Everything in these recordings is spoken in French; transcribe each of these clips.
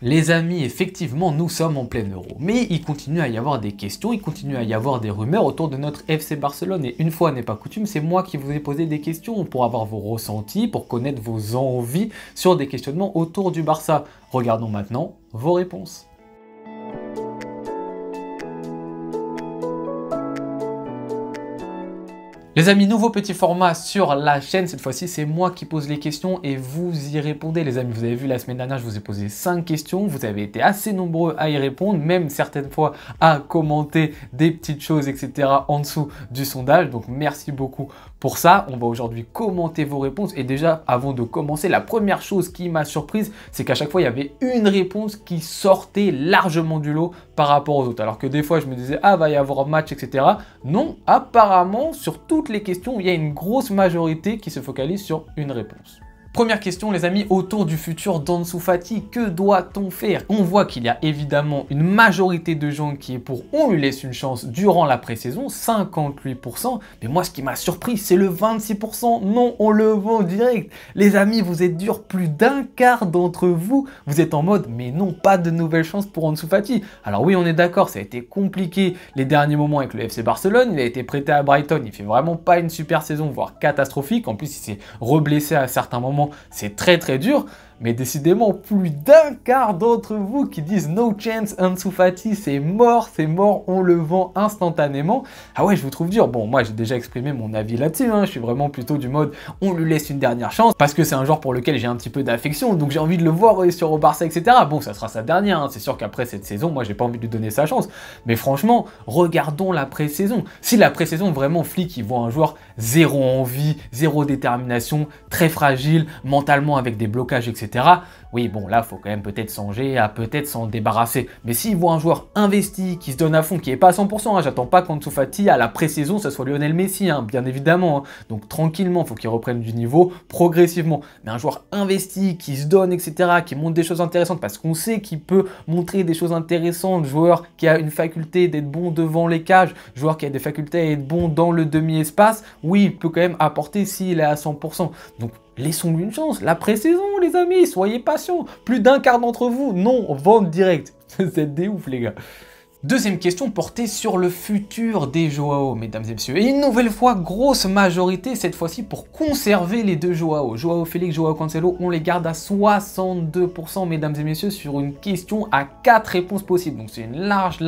Les amis, effectivement, nous sommes en plein euro. Mais il continue à y avoir des questions, il continue à y avoir des rumeurs autour de notre FC Barcelone. Et une fois n'est pas coutume, c'est moi qui vous ai posé des questions pour avoir vos ressentis, pour connaître vos envies sur des questionnements autour du Barça. Regardons maintenant vos réponses. Les amis, nouveau petit format sur la chaîne. Cette fois-ci, c'est moi qui pose les questions et vous y répondez. Les amis, vous avez vu la semaine dernière, je vous ai posé 5 questions. Vous avez été assez nombreux à y répondre, même certaines fois à commenter des petites choses, etc. en dessous du sondage. Donc, merci beaucoup pour ça. On va aujourd'hui commenter vos réponses. Et déjà, avant de commencer, la première chose qui m'a surprise, c'est qu'à chaque fois, il y avait une réponse qui sortait largement du lot par rapport aux autres. Alors que des fois, je me disais, ah, va y avoir match, etc. Non, apparemment, sur toutes les questions, il y a une grosse majorité qui se focalise sur une réponse. Première question les amis, autour du futur d'Ansu Fati, que doit-on faire? On voit qu'il y a évidemment une majorité de gens qui est pour on lui laisse une chance durant la pré-saison, 58%, mais moi ce qui m'a surpris c'est le 26%, non on le vend direct. Les amis vous êtes durs, plus d'un quart d'entre vous, vous êtes en mode mais non pas de nouvelle chance pour Ansu Fati. Alors oui on est d'accord, ça a été compliqué les derniers moments avec le FC Barcelone, il a été prêté à Brighton, il fait vraiment pas une super saison, voire catastrophique, en plus il s'est reblessé à certains moments. C'est très très dur, mais décidément plus d'un quart d'entre vous qui disent no chance Ansu Fati, c'est mort, on le vend instantanément. Ah ouais, je vous trouve dur. Bon, moi j'ai déjà exprimé mon avis là-dessus, hein. Je suis vraiment plutôt du mode on lui laisse une dernière chance parce que c'est un joueur pour lequel j'ai un petit peu d'affection, donc j'ai envie de le voir réussir au Barça, etc. Bon, ça sera sa dernière, hein. C'est sûr qu'après cette saison, moi j'ai pas envie de lui donner sa chance, mais franchement, regardons la pré-saison. Si la pré-saison vraiment Flick, il voit un joueur zéro envie, zéro détermination, très fragile, mentalement avec des blocages, etc. Oui, bon, là, il faut quand même peut-être songer à peut-être s'en débarrasser. Mais s'il voit un joueur investi, qui se donne à fond, qui n'est pas à 100%, hein, j'attends pas qu'Ansu Fati, à la pré-saison, ça soit Lionel Messi, hein, bien évidemment. Hein. Donc, tranquillement, il faut qu'il reprenne du niveau progressivement. Mais un joueur investi, qui se donne, etc., qui montre des choses intéressantes, parce qu'on sait qu'il peut montrer des choses intéressantes, joueur qui a une faculté d'être bon devant les cages, joueur qui a des facultés à être bon dans le demi-espace, oui, il peut quand même apporter s'il est à 100%. Donc, laissons-lui une chance, la pré-saison les amis, soyez patients. Plus d'un quart d'entre vous, non, vente direct. Vous êtes des ouf les gars. Deuxième question portée sur le futur des Joao, mesdames et messieurs. Et une nouvelle fois, grosse majorité, cette fois-ci pour conserver les deux Joao. Joao Félix, Joao Cancelo, on les garde à 62%, mesdames et messieurs, sur une question à 4 réponses possibles. Donc c'est une large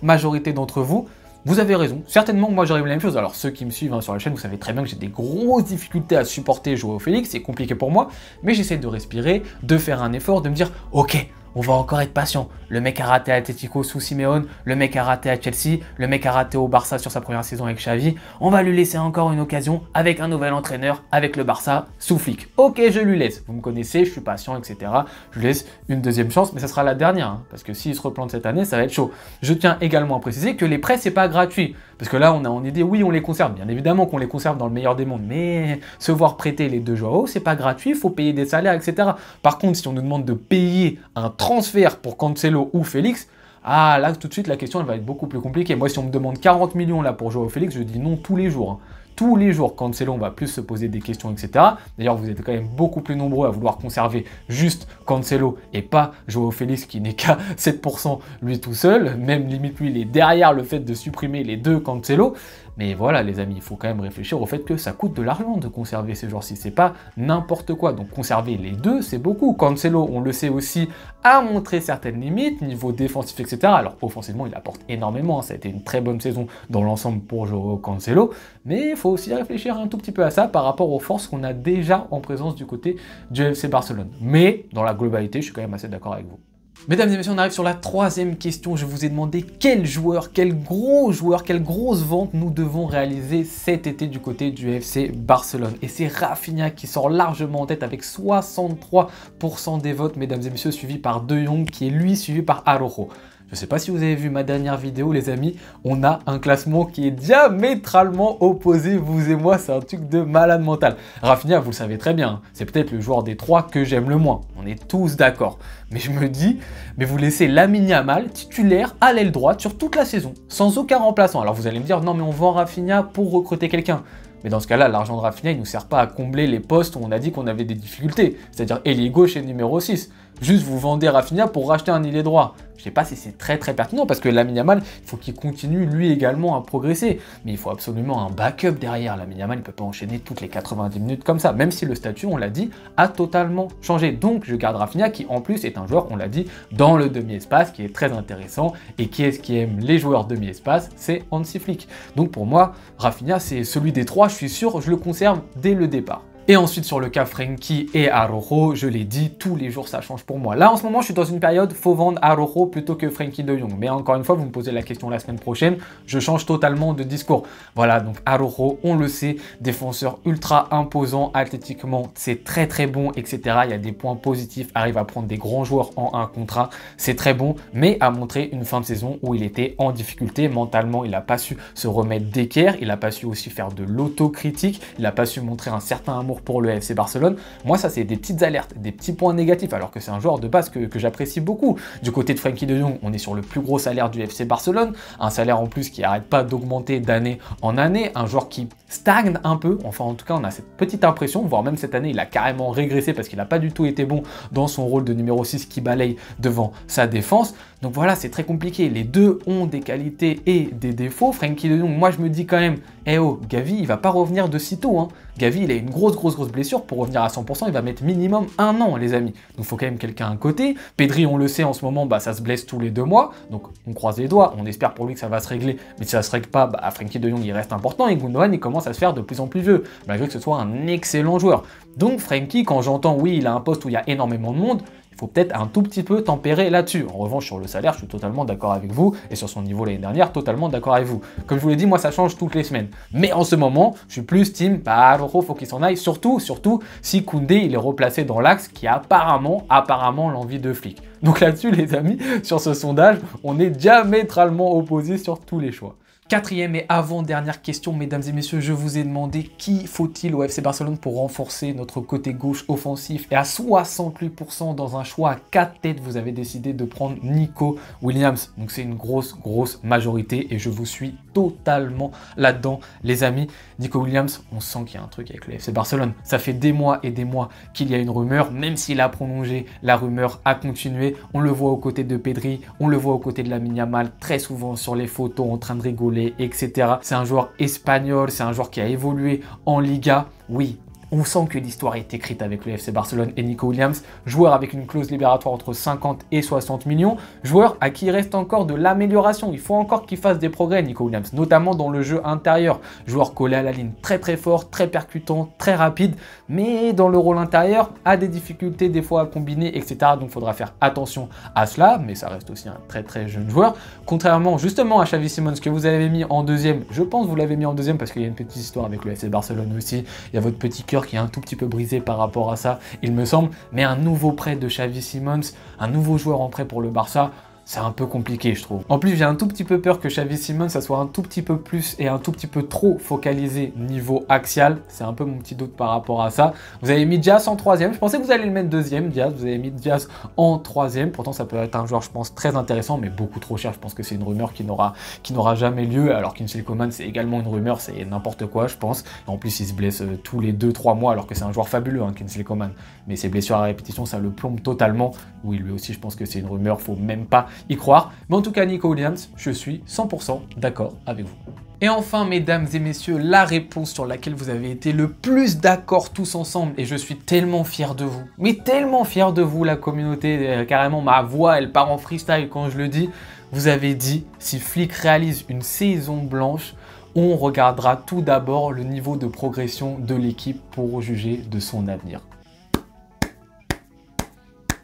majorité d'entre vous. Vous avez raison, certainement moi j'aurais eu la même chose. Alors ceux qui me suivent sur la chaîne, vous savez très bien que j'ai des grosses difficultés à supporter Joao Félix, c'est compliqué pour moi, mais j'essaie de respirer, de faire un effort, de me dire ok, on va encore être patient. Le mec a raté à Atletico sous Simeone, le mec a raté à Chelsea, le mec a raté au Barça sur sa première saison avec Xavi. On va lui laisser encore une occasion avec un nouvel entraîneur, avec le Barça sous Flick. Ok, je lui laisse. Vous me connaissez, je suis patient, etc. Je lui laisse une deuxième chance, mais ça sera la dernière, hein, parce que s'il se replante cette année, ça va être chaud. Je tiens également à préciser que les prêts, c'est pas gratuit. Parce que là, on a en idée, oui, on les conserve. Bien évidemment qu'on les conserve dans le meilleur des mondes, mais se voir prêter les deux Joao, c'est pas gratuit, il faut payer des salaires, etc. Par contre, si on nous demande de payer un transfert pour Cancelo ou Félix, ah là tout de suite la question elle va être beaucoup plus compliquée. Moi si on me demande 40 millions là pour Joao Félix, je dis non tous les jours. Hein. Tous les jours, Cancelo, on va plus se poser des questions, etc. D'ailleurs, vous êtes quand même beaucoup plus nombreux à vouloir conserver juste Cancelo et pas Joao Félix qui n'est qu'à 7% lui tout seul. Même limite, lui, il est derrière le fait de supprimer les deux Cancelo. Mais voilà, les amis, il faut quand même réfléchir au fait que ça coûte de l'argent de conserver ces joueurs-ci. C'est pas n'importe quoi. Donc, conserver les deux, c'est beaucoup. Cancelo, on le sait aussi, a montré certaines limites, niveau défensif, etc. Alors, offensivement, il apporte énormément. Hein. Ça a été une très bonne saison dans l'ensemble pour Joao Cancelo. Mais il faut aussi réfléchir un tout petit peu à ça par rapport aux forces qu'on a déjà en présence du côté du FC Barcelone. Mais, dans la globalité, je suis quand même assez d'accord avec vous. Mesdames et messieurs, on arrive sur la troisième question. Je vous ai demandé quel joueur, quelle grosse vente nous devons réaliser cet été du côté du FC Barcelone. Et c'est Rafinha qui sort largement en tête avec 63% des votes, mesdames et messieurs, suivi par De Jong qui est lui suivi par Araujo. Je ne sais pas si vous avez vu ma dernière vidéo, les amis, on a un classement qui est diamétralement opposé, vous et moi, c'est un truc de malade mental. Rafinha, vous le savez très bien, c'est peut-être le joueur des trois que j'aime le moins, on est tous d'accord. Mais je me dis, mais vous laissez Lamine Yamal titulaire à l'aile droite sur toute la saison, sans aucun remplaçant. Alors vous allez me dire, non mais on vend Rafinha pour recruter quelqu'un. Mais dans ce cas-là, l'argent de Rafinha, il ne nous sert pas à combler les postes où on a dit qu'on avait des difficultés, c'est-à-dire ailier gauche et numéro 6. Juste vous vendez Rafinha pour racheter un ailier droit. Je sais pas si c'est très pertinent parce que Lamine Yamal, il faut qu'il continue lui également à progresser. Mais il faut absolument un backup derrière. Lamine Yamal, il ne peut pas enchaîner toutes les 90 minutes comme ça, même si le statut, on l'a dit, a totalement changé. Donc je garde Rafinha qui en plus est un joueur, on l'a dit, dans le demi-espace qui est très intéressant. Et qui est-ce qui aime les joueurs demi-espace? C'est Hansi Flick. Donc pour moi, Rafinha, c'est celui des trois, je suis sûr, je le conserve dès le départ. Et ensuite sur le cas Frenkie et Araujo, je l'ai dit, tous les jours ça change pour moi. Là en ce moment je suis dans une période, faut vendre Araujo plutôt que Frenkie de Jong. Mais encore une fois, vous me posez la question la semaine prochaine, je change totalement de discours. Voilà, donc Araujo, on le sait, défenseur ultra imposant, athlétiquement c'est très bon, etc. Il y a des points positifs, arrive à prendre des grands joueurs en un contre un, c'est très bon, mais a montré une fin de saison où il était en difficulté mentalement, il n'a pas su se remettre d'équerre, il n'a pas su aussi faire de l'autocritique, il n'a pas su montrer un certain amour pour le FC Barcelone. Moi ça c'est des petites alertes, des petits points négatifs, alors que c'est un joueur de base que j'apprécie beaucoup. Du côté de Frenkie de Jong, on est sur le plus gros salaire du FC Barcelone, un salaire en plus qui n'arrête pas d'augmenter d'année en année, un joueur qui stagne un peu, enfin en tout cas on a cette petite impression, voire même cette année il a carrément régressé parce qu'il n'a pas du tout été bon dans son rôle de numéro 6 qui balaye devant sa défense. Donc voilà, c'est très compliqué, les deux ont des qualités et des défauts. Frenkie de Jong, moi je me dis quand même, eh oh, Gavi il va pas revenir de sitôt, hein. Gavi il a une grosse blessure, pour revenir à 100% il va mettre minimum 1 an les amis, donc il faut quand même quelqu'un à côté. Pedri on le sait en ce moment, bah, ça se blesse tous les 2 mois, donc on croise les doigts, on espère pour lui que ça va se régler, mais si ça se règle pas, bah, Frenkie de Jong il reste important et Gundogan il commence à se faire de plus en plus vieux, malgré que ce soit un excellent joueur. Donc Frenkie, quand j'entends oui il a un poste où il y a énormément de monde, il faut peut-être un tout petit peu tempérer là-dessus. En revanche, sur le salaire, je suis totalement d'accord avec vous. Et sur son niveau l'année dernière, totalement d'accord avec vous. Comme je vous l'ai dit, moi, ça change toutes les semaines. Mais en ce moment, je suis plus team, bah, Araujo, faut qu'il s'en aille. Surtout, si Koundé, il est replacé dans l'axe qui a apparemment l'envie de Flick. Donc là-dessus, les amis, sur ce sondage, on est diamétralement opposés sur tous les choix. Quatrième et avant-dernière question, mesdames et messieurs, je vous ai demandé qui faut-il au FC Barcelone pour renforcer notre côté gauche offensif. Et à 68% dans un choix à 4 têtes, vous avez décidé de prendre Nico Williams. Donc c'est une grosse majorité et je vous suis totalement là-dedans, les amis. Nico Williams, on sent qu'il y a un truc avec le FC Barcelone. Ça fait des mois et des mois qu'il y a une rumeur, même s'il a prolongé, la rumeur a continué. On le voit aux côtés de Pedri, on le voit aux côtés de Lamine Yamal, très souvent sur les photos en train de rigoler, etc. C'est un joueur espagnol, c'est un joueur qui a évolué en Liga. Oui, on sent que l'histoire est écrite avec le FC Barcelone et Nico Williams, joueur avec une clause libératoire entre 50 et 60 millions, joueur à qui il reste encore de l'amélioration. Il faut encore qu'il fasse des progrès, Nico Williams, notamment dans le jeu intérieur. Joueur collé à la ligne, très fort, très percutant, très rapide, mais dans le rôle intérieur, a des difficultés des fois à combiner, etc. Donc il faudra faire attention à cela, mais ça reste aussi un très jeune joueur. Contrairement justement à Xavi Simons que vous avez mis en deuxième, je pense que vous l'avez mis en deuxième parce qu'il y a une petite histoire avec le FC Barcelone aussi. Il y a votre petit cœur qui est un tout petit peu brisé par rapport à ça, il me semble, mais un nouveau prêt de Xavi Simons, un nouveau joueur en prêt pour le Barça, c'est un peu compliqué, je trouve. En plus, j'ai un tout petit peu peur que Xavi Simons, ça soit un tout petit peu plus et un tout petit peu trop focalisé niveau axial. C'est un peu mon petit doute par rapport à ça. Vous avez mis Diaz en troisième. Je pensais que vous allez le mettre deuxième, Diaz. Vous avez mis Diaz en troisième. Pourtant, ça peut être un joueur, je pense, très intéressant, mais beaucoup trop cher. Je pense que c'est une rumeur qui n'aura jamais lieu. Alors qu'Kingsley Coman, c'est également une rumeur. C'est n'importe quoi, je pense. Et en plus, il se blesse tous les 2-3 mois, alors que c'est un joueur fabuleux, hein, Kingsley Coman. Mais ses blessures à répétition, ça le plombe totalement. Oui, lui aussi, je pense que c'est une rumeur. Faut même pas y croire. Mais en tout cas, Nico Williams, je suis 100% d'accord avec vous. Et enfin, mesdames et messieurs, la réponse sur laquelle vous avez été le plus d'accord tous ensemble, et je suis tellement fier de vous, mais tellement fier de vous, la communauté, carrément ma voix, elle part en freestyle quand je le dis. Vous avez dit, si Flick réalise une saison blanche, on regardera tout d'abord le niveau de progression de l'équipe pour juger de son avenir.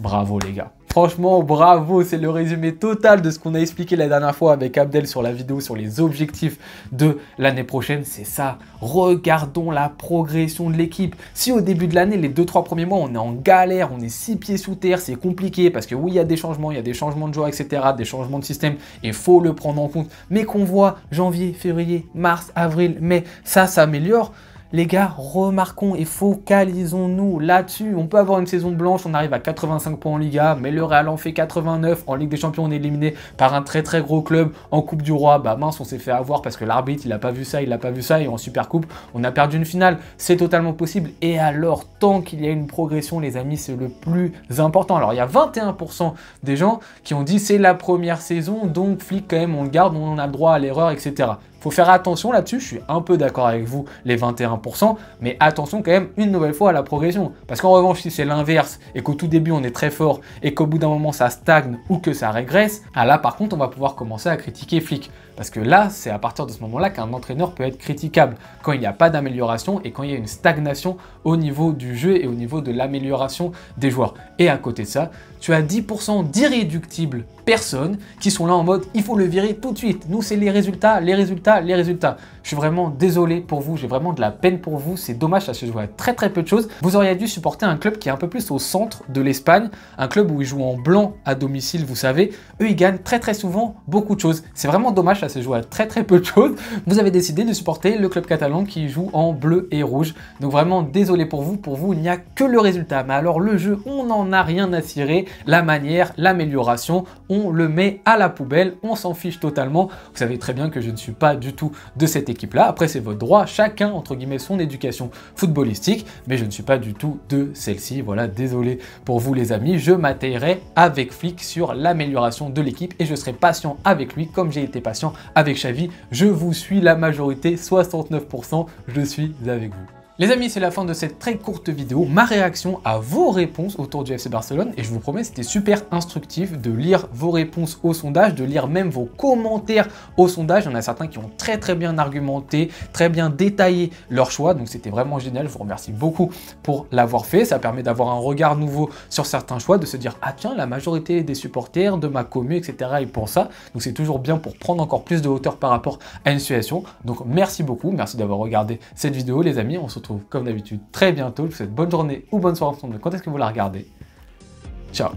Bravo les gars. Franchement, bravo, c'est le résumé total de ce qu'on a expliqué la dernière fois avec Abdel sur la vidéo sur les objectifs de l'année prochaine. C'est ça, regardons la progression de l'équipe. Si au début de l'année, les 2-3 premiers mois, on est en galère, on est 6 pieds sous terre, c'est compliqué parce que oui, il y a des changements de joueurs, etc., des changements de système, et il faut le prendre en compte. Mais qu'on voit janvier, février, mars, avril, mai, ça s'améliore. Les gars, remarquons et focalisons-nous là-dessus. On peut avoir une saison blanche, on arrive à 85 points en Liga, mais le Real en fait 89. En Ligue des Champions, on est éliminé par un très très gros club. En Coupe du Roi, bah mince, on s'est fait avoir parce que l'arbitre, il a pas vu ça, il a pas vu ça. Et en Super Coupe, on a perdu une finale. C'est totalement possible. Et alors, tant qu'il y a une progression, les amis, c'est le plus important. Alors, il y a 21% des gens qui ont dit c'est la première saison, donc Flick, quand même, on le garde, on a le droit à l'erreur, etc. Faut faire attention là-dessus, je suis un peu d'accord avec vous, les 21%, mais attention quand même une nouvelle fois à la progression. Parce qu'en revanche, si c'est l'inverse et qu'au tout début on est très fort et qu'au bout d'un moment ça stagne ou que ça régresse, là par contre on va pouvoir commencer à critiquer Flick. Parce que là, c'est à partir de ce moment-là qu'un entraîneur peut être critiquable, quand il n'y a pas d'amélioration et quand il y a une stagnation au niveau du jeu et au niveau de l'amélioration des joueurs. Et à côté de ça, tu as 10% d'irréductibles personnes qui sont là en mode il faut le virer tout de suite. Nous, c'est les résultats, les résultats, les résultats. Je suis vraiment désolé pour vous, j'ai vraiment de la peine pour vous. C'est dommage, ça se joue à très très peu de choses. Vous auriez dû supporter un club qui est un peu plus au centre de l'Espagne, un club où ils jouent en blanc à domicile, vous savez. Eux, ils gagnent très très souvent beaucoup de choses. C'est vraiment dommage, ça se joue à très très peu de choses. Vous avez décidé de supporter le club catalan qui joue en bleu et rouge. Donc vraiment désolé pour vous, il n'y a que le résultat. Mais alors le jeu, on n'en a rien à cirer. La manière, l'amélioration, on le met à la poubelle, on s'en fiche totalement. Vous savez très bien que je ne suis pas du tout de cette équipe-là. Après, c'est votre droit, chacun, entre guillemets, son éducation footballistique, mais je ne suis pas du tout de celle-ci. Voilà, désolé pour vous les amis, je m'attaillerai avec Flick sur l'amélioration de l'équipe et je serai patient avec lui comme j'ai été patient avec Xavi. Je vous suis la majorité, 69%, je suis avec vous. Les amis, c'est la fin de cette très courte vidéo, ma réaction à vos réponses autour du FC Barcelone et je vous promets, c'était super instructif de lire vos réponses au sondage, de lire même vos commentaires au sondage. Il y en a certains qui ont très très bien argumenté, très bien détaillé leur choix, donc c'était vraiment génial, je vous remercie beaucoup pour l'avoir fait. Ça permet d'avoir un regard nouveau sur certains choix, de se dire ah tiens, la majorité des supporters de ma commune, etc. et pour ça, donc c'est toujours bien pour prendre encore plus de hauteur par rapport à une situation. Donc merci beaucoup, merci d'avoir regardé cette vidéo les amis, on se retrouve comme d'habitude très bientôt. Je vous souhaite bonne journée ou bonne soirée en fonction de quand est-ce que vous la regardez. Ciao.